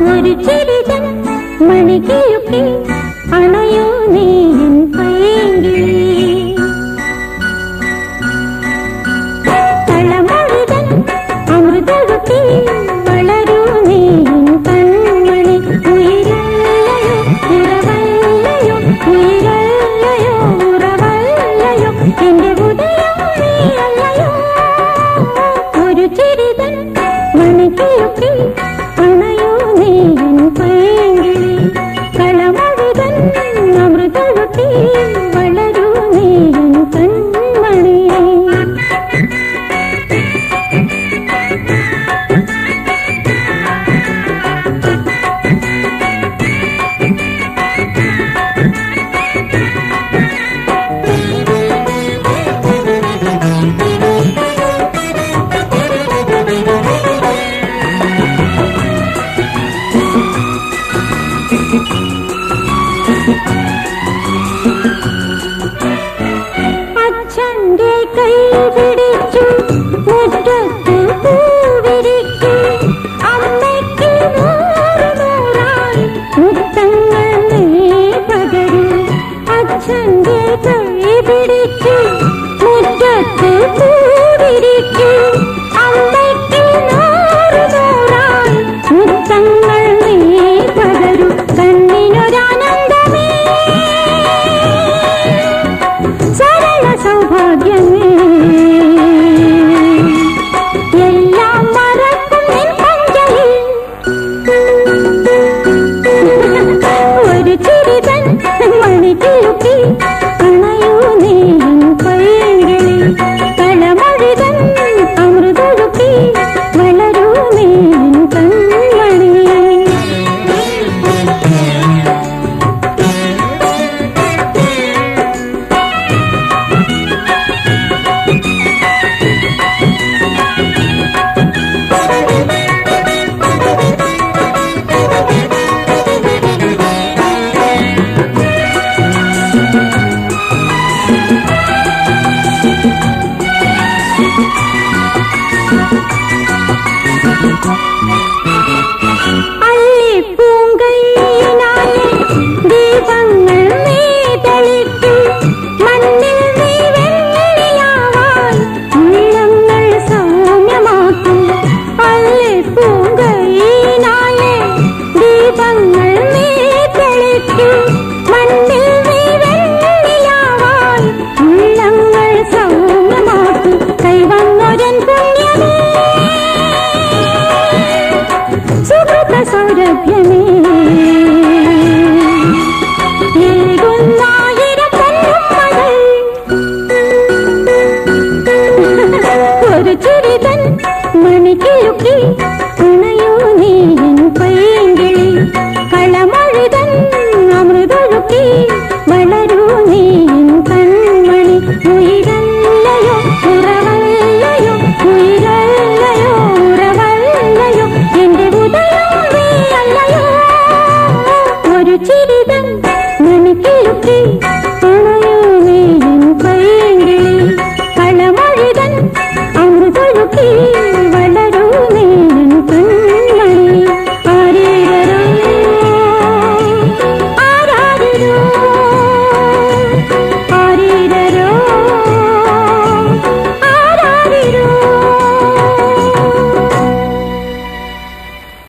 ഒരു ചിരിതൻ മണികിയുക്കി അണയോ നീയൻ പൈങ്കിളി തളമൊഴിതൻ അമൃതകുട്ടി വളരൂ നീയൻ കൺമണി ഉയരല്ലയോ ഉറവല്ലയോ ഉയരല്ലയോ ഉറവല്ലയോ എന്റെ ഉദയം നീയല്ലയോ ഒരു ചിരിതൻ മണികിയുക്കി അണയോ നീയൻ പൈങ്കിളി കളമൊഴിതൻ അമൃതകുട്ടി വളരൂ നീയൻ കൺമണി അച്ഛന്റെ കൈ പിടിച്ചു മുറ്റത്ത് പൂവിരിച്ചു അമ്മയ്ക്ക് നൂറ് നൂറായി മുത്തങ്ങൾ നീ പകരൂ അച്ഛന്റെ കൈ പിടിച്ചു മുറ്റത്ത് പൂവിരിച്ചു അമ്മയ്ക്ക് നൂറ് നൂറായി മുത്തങ്ങൾ നീ പകരൂ കണ്ണിനൊരാനന്ദമേ സരള സൗഭാഗ്യമേ എല്ലാം മറക്കും നിൻ പഞ്ചലിൽ ഒരു ചിരിതൻ മണികിലുക്കി അണയൂ നീയൻ പൈങ്കിളി കളമൊഴിതൻ അമൃതകുട്ടി വളരൂ നീയൻ കൺമണി അള്ളിപ്പൂങ്കൈയിനാലെ ദീപങ്ങൾ നീ തെളിച്ചു മണ്ണിൽ നീ വെള്ളിയാവാൻ ഉള്ളങ്ങൾ സൗമ്യമാക്കും അള്ളിപ്പൂങ്കൈയിനാലെ ദീപങ്ങൾ നീ തെളിച്ചു മണ്ണിൽ നീ വെള്ളിയാവാൻ ഉള്ളങ്ങൾ സൗമ്യമാക്കും കൈവന്നൊരൻ പുണ്യമേ സുഹൃത സൗരഭ്യമേ ഏകുന്നായിരം കണ്ണുമ്മകൾ ഒരു ചിരിതൻ മണികിലുക്കി അണയൂ നീയൻ പൈങ്കിളി കളമൊഴിതൻ